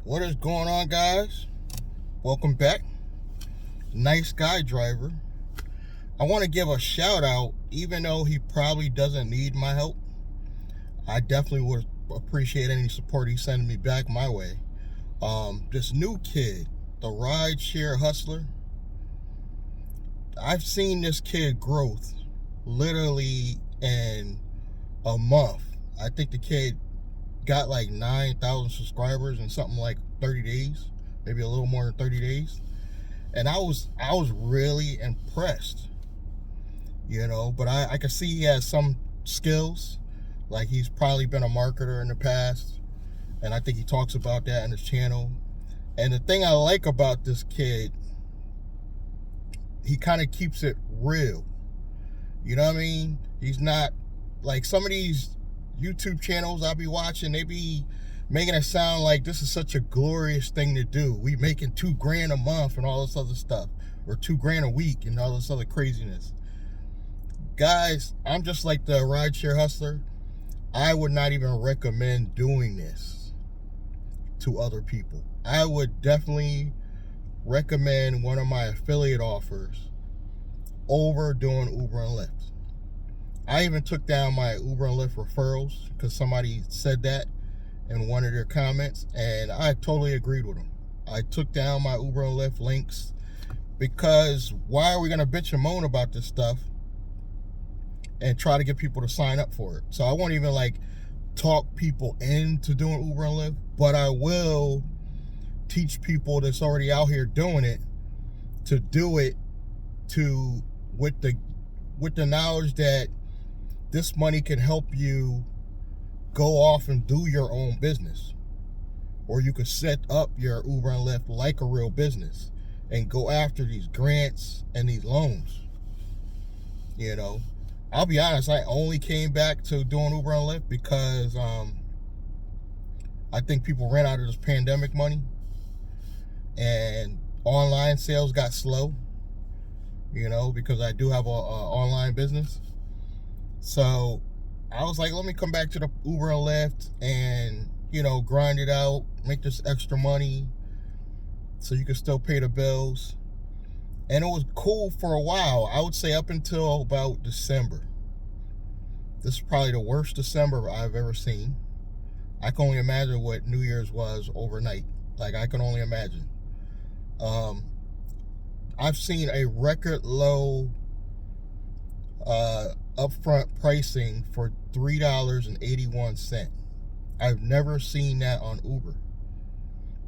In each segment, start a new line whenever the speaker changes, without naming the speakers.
What is going on, guys? Welcome back. Nice guy driver. I want to give a shout out, even though he probably doesn't need my help. I definitely would appreciate any support he's sending me back my way. This new kid, the ride share hustler. I've seen this kid growth literally in a month. I think the kid got like 9,000 subscribers in something like 30 days, maybe a little more than 30 days. And I was really impressed, but I could see he has some skills. Like, he's probably been a marketer in the past, and I think he talks about that in his channel. And the thing I like about this kid, he kind of keeps it real. You know what I mean? He's not like some of these YouTube channels I'll be watching. They be making it sound like this is such a glorious thing to do. We making $2,000 a month and all this other stuff, or $2,000 a week and all this other craziness. Guys, I'm just like the rideshare hustler. I would not even recommend doing this to other people. I would definitely recommend one of my affiliate offers over doing Uber and Lyft. I even took down my Uber and Lyft referrals because somebody said that in one of their comments, and I totally agreed with them. I took down my Uber and Lyft links because why are we going to bitch and moan about this stuff and try to get people to sign up for it? So I won't even like talk people into doing Uber and Lyft, but I will teach people that's already out here doing it to do it with the knowledge that this money can help you go off and do your own business. Or you could set up your Uber and Lyft like a real business and go after these grants and these loans. I'll be honest, I only came back to doing Uber and Lyft because I think people ran out of this pandemic money and online sales got slow, because I do have a online business. So I was like, let me come back to the Uber and Lyft and, grind it out, make this extra money so you can still pay the bills. And it was cool for a while. I would say up until about December. This is probably the worst December I've ever seen. I can only imagine what New Year's was overnight. Like, I can only imagine. I've seen a record low upfront pricing for $3.81. I've never seen that on Uber.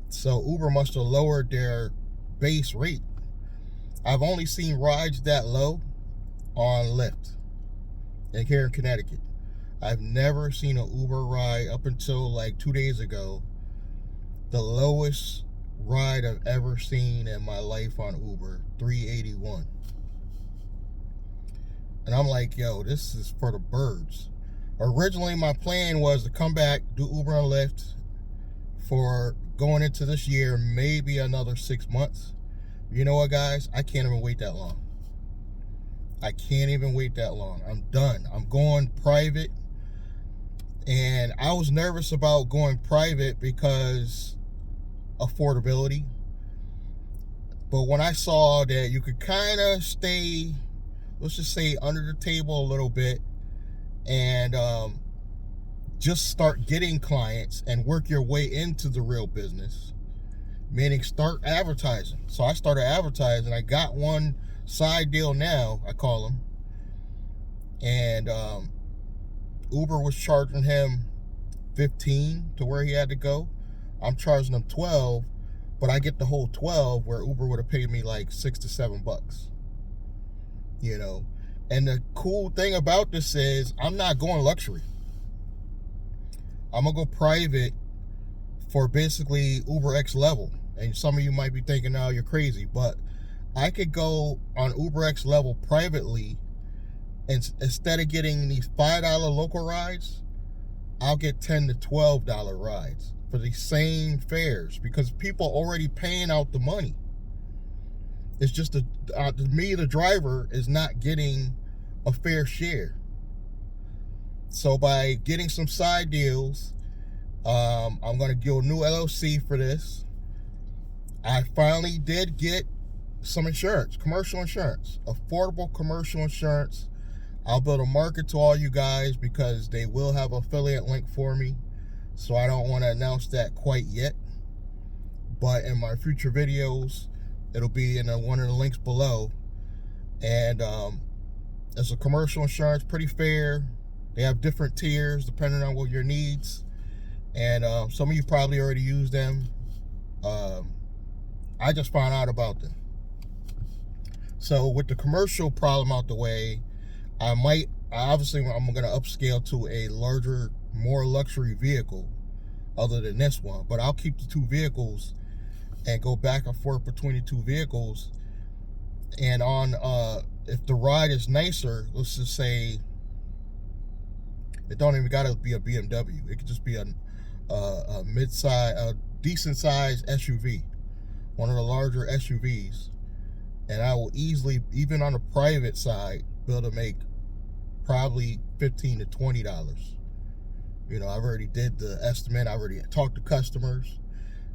So Uber must have lowered their base rate. I've only seen rides that low on Lyft and here in Connecticut. I've never seen an Uber ride up until like 2 days ago. The lowest ride I've ever seen in my life on Uber, $3.81. And I'm like, yo, this is for the birds. Originally, my plan was to come back, do Uber and Lyft for going into this year, maybe another 6 months. You know what, guys? I can't even wait that long. I can't even wait that long. I'm done. I'm going private. And I was nervous about going private because affordability. But when I saw that you could kind of stay, let's just say, under the table a little bit and just start getting clients and work your way into the real business, meaning start advertising. So I started advertising. I got one side deal now, I call them. And Uber was charging him $15 to where he had to go. I'm charging him $12, but I get the whole $12 where Uber would have paid me like $6 to $7. And the cool thing about this is I'm not going luxury. I'm gonna go private for basically Uber X level. And some of you might be thinking, oh, you're crazy, but I could go on Uber X level privately, and instead of getting these $5 local rides, I'll get $10 to $12 rides for the same fares because people are already paying out the money. It's just me, the driver, is not getting a fair share. So by getting some side deals, I'm going to get a new LLC for this. I finally did get some insurance, commercial insurance, affordable commercial insurance. I'll build a market to all you guys because they will have an affiliate link for me. So I don't want to announce that quite yet. But in my future videos, it'll be in one of the links below. And it's a commercial insurance, pretty fair. They have different tiers depending on what your needs. And some of you probably already use them. I just found out about them. So with the commercial problem out the way, obviously I'm going to upscale to a larger, more luxury vehicle other than this one. But I'll keep the two vehicles and go back and forth between the two vehicles. And on, if the ride is nicer, let's just say, it don't even got to be a BMW. It could just be a mid-size, a decent-sized SUV, one of the larger SUVs. And I will easily, even on the private side, be able to make probably $15 to $20. You know, I've already did the estimate. I already talked to customers.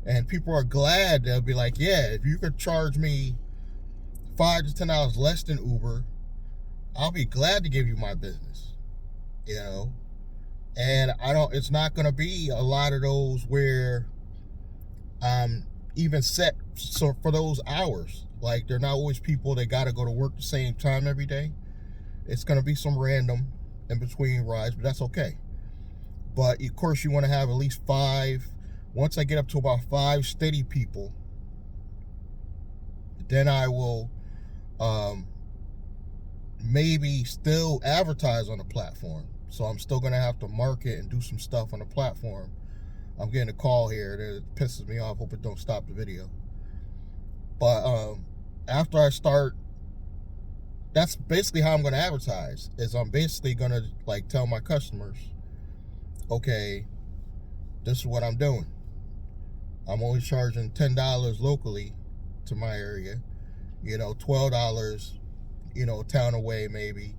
And people are glad. They'll be like, yeah, if you could charge me $5 to $10 less than Uber, I'll be glad to give you my business. You know? And it's not going to be a lot of those where even set so for those hours. Like, they're not always people that got to go to work the same time every day. It's going to be some random in between rides, but that's okay. But of course, you want to have at least 5. Once I get up to about 5 steady people, then I will maybe still advertise on the platform. So I'm still going to have to market and do some stuff on the platform. I'm getting a call here that pisses me off. Hope it don't stop the video. But after I start, that's basically how I'm going to advertise. Is I'm basically going to like tell my customers, okay, this is what I'm doing. I'm only charging $10 locally to my area. You know, $12, you know, town away maybe.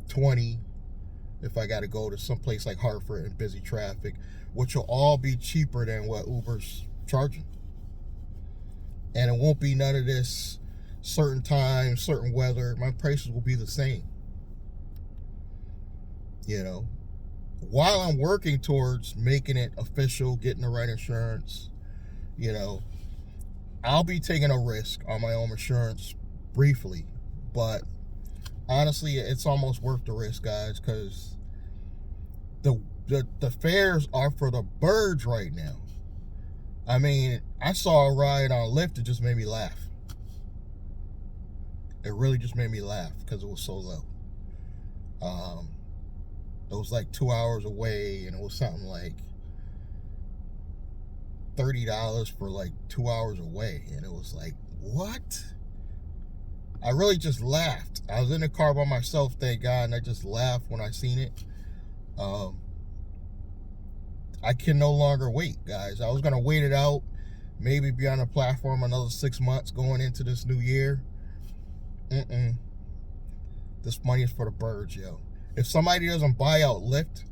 20 if I got to go to some place like Hartford in busy traffic, which will all be cheaper than what Uber's charging. And it won't be none of this certain time, certain weather. My prices will be the same. You know, while I'm working towards making it official, getting the right insurance, you know, I'll be taking a risk on my own insurance briefly, but honestly, it's almost worth the risk, guys, because the fares are for the birds right now. I mean, I saw a ride on Lyft that just made me laugh. It really just made me laugh because it was so low. It was like 2 hours away, and it was something like $30 for like 2 hours away. And it was like, what? I really just laughed. I was in the car by myself, thank God, and I just laughed when I seen it. I can no longer wait, guys. I was going to wait it out, maybe be on the platform another 6 months going into this new year. This money is for the birds, yo. If somebody doesn't buy out Lyft,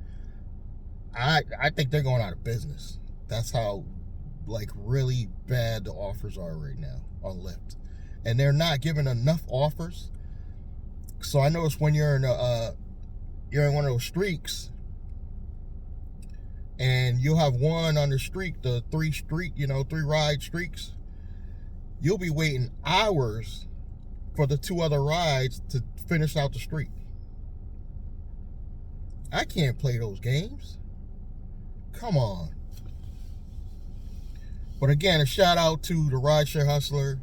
I think they're going out of business. That's how, like, really bad the offers are right now on Lyft. And they're not giving enough offers. So I noticed when you're in one of those streaks, and you'll have one on the streak, the 3 ride streaks, you'll be waiting hours for the 2 other rides to finish out the streak. I can't play those games. Come on. But again, a shout out to the Rideshare Hustler.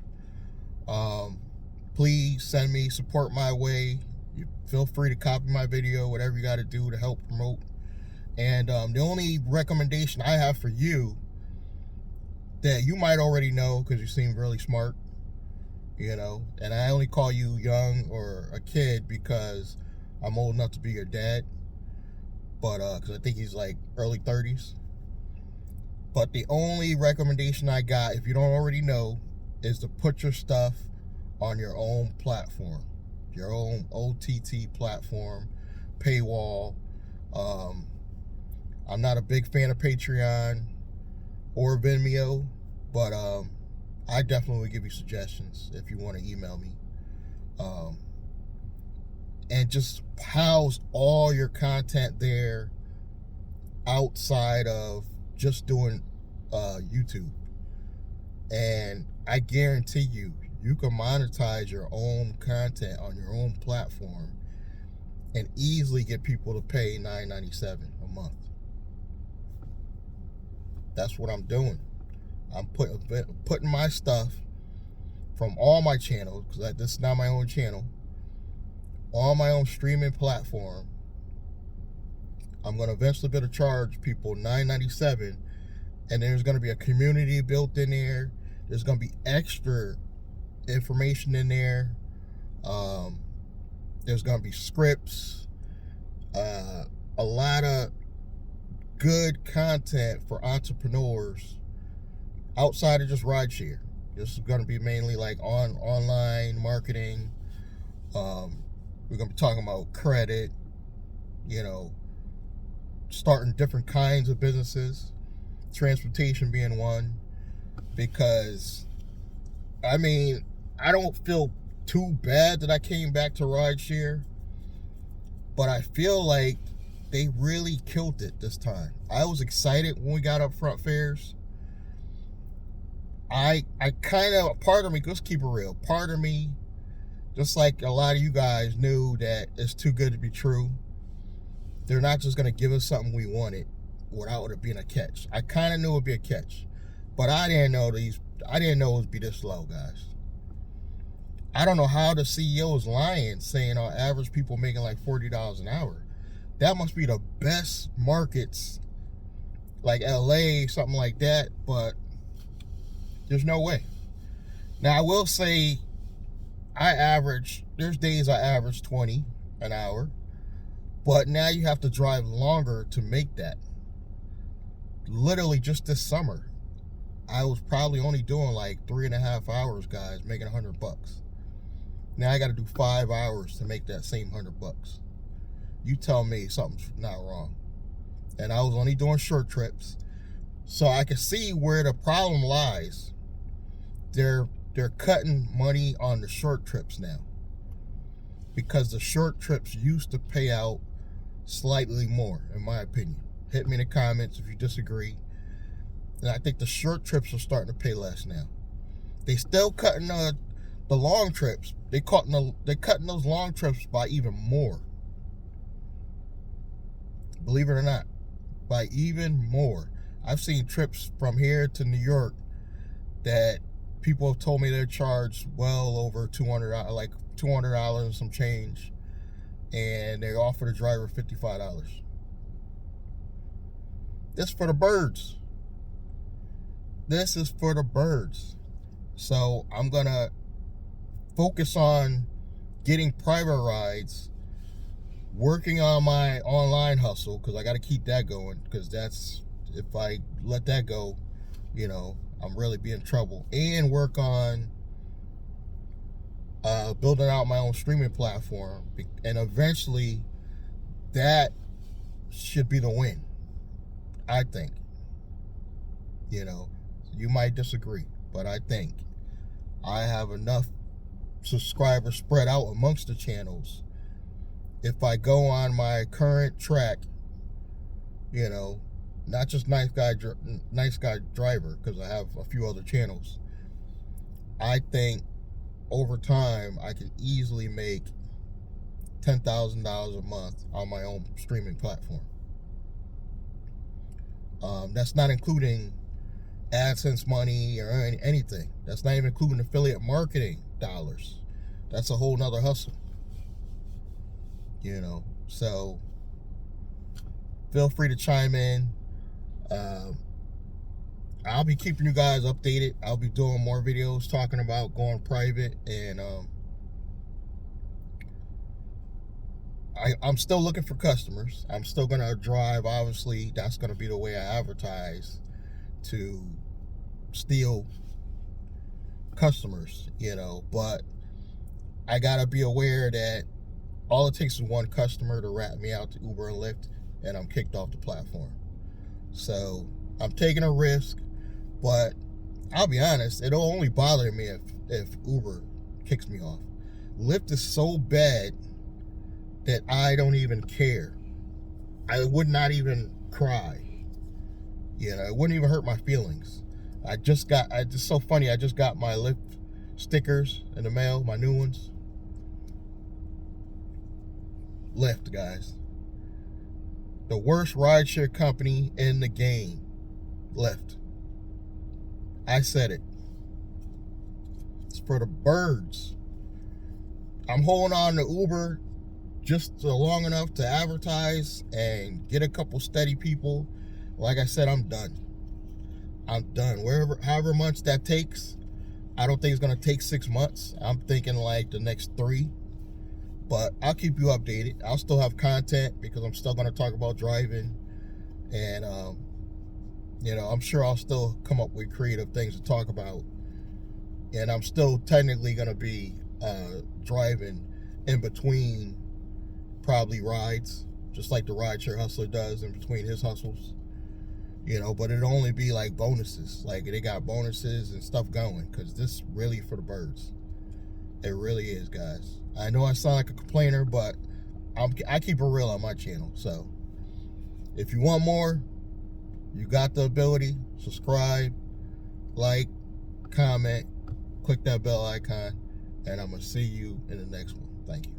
Please send me support my way. You feel free to copy my video, whatever you got to do to help promote. And the only recommendation I have for you that you might already know because you seem really smart, you know, and I only call you young or a kid because I'm old enough to be your dad, but because I think he's like early 30s. But the only recommendation I got, if you don't already know, is to put your stuff on your own platform, your own OTT platform, paywall. I'm not a big fan of Patreon or Vimeo, but I definitely would give you suggestions if you want to email me. And just house all your content there outside of just doing YouTube. And I guarantee you can monetize your own content on your own platform and easily get people to pay $9.97 a month. That's what I'm doing. I'm putting my stuff from all my channels, because this is not my own channel, on my own streaming platform. I'm going to eventually be able to charge people $9.97, and there's going to be a community built in there. There's going to be extra information in there. There's going to be scripts, a lot of good content for entrepreneurs outside of just rideshare. This is going to be mainly like online marketing. We're going to be talking about credit, starting different kinds of businesses, transportation being one, because I don't feel too bad that I came back to rideshare, but I feel like they really killed it this time. I was excited when we got upfront fares. I kind of, part of me, let's keep it real, part of me, just like a lot of you guys, knew that it's too good to be true. They're not just going to give us something we wanted without it being a catch. I kind of knew it would be a catch, but I didn't know it would be this low, guys. I don't know how the CEO is lying, saying on average people making like $40 an hour. That must be the best markets, like LA, something like that, but there's no way. Now, I will say, there's days I average 20 an hour, but now you have to drive longer to make that. Literally just this summer, I was probably only doing like 3.5 hours, guys, making $100. Now I got to do 5 hours to make that same $100. You tell me something's not wrong. And I was only doing short trips, so I can see where the problem lies. They're cutting money on the short trips now, because the short trips used to pay out slightly more, in my opinion. Hit me in the comments if you disagree. And I think the short trips are starting to pay less now. They still cutting the long trips. They're cutting those long trips by even more. Believe it or not, by even more. I've seen trips from here to New York that people have told me they're charged well over $200, like $200 and some change, and they offer the driver $55. This is for the birds. This is for the birds. So I'm gonna focus on getting private rides, working on my online hustle, because I got to keep that going, because if I let that go, I'm really be in trouble, and work on building out my own streaming platform, and eventually that should be the win, I think. You might disagree, but I think I have enough subscribers spread out amongst the channels. If I go on my current track, not just nice guy driver, because I have a few other channels, I think over time I can easily make $10,000 a month on my own streaming platform. That's not including AdSense money or anything. That's not even including affiliate marketing dollars. That's a whole nother hustle. So feel free to chime in. I'll be keeping you guys updated. I'll be doing more videos talking about going private, and I'm still looking for customers. I'm still gonna drive. Obviously, that's gonna be the way I advertise, to steal customers, but I gotta be aware that all it takes is one customer to rat me out to Uber and Lyft, and I'm kicked off the platform. So I'm taking a risk, but I'll be honest, it'll only bother me if Uber kicks me off. Lyft is so bad that I don't even care. I would not even cry. It wouldn't even hurt my feelings. It's so funny, I just got my Lyft stickers in the mail, my new ones. Lyft, guys. The worst rideshare company in the game. Lyft. I said it. It's for the birds. I'm holding on to Uber just long enough to advertise and get a couple steady people. Like I said, I'm done. I'm done. However much that takes, I don't think it's gonna take 6 months. I'm thinking like the next 3. But I'll keep you updated. I'll still have content because I'm still gonna talk about driving, and I'm sure I'll still come up with creative things to talk about. And I'm still technically gonna be driving in between probably rides, just like the rideshare hustler does in between his hustles. But it'll only be like bonuses. Like they got bonuses and stuff going, because this really for the birds. It really is, guys. I know I sound like a complainer, but I keep it real on my channel. So if you want more, you got the ability. Subscribe, like, comment, click that bell icon, and I'm going to see you in the next one. Thank you.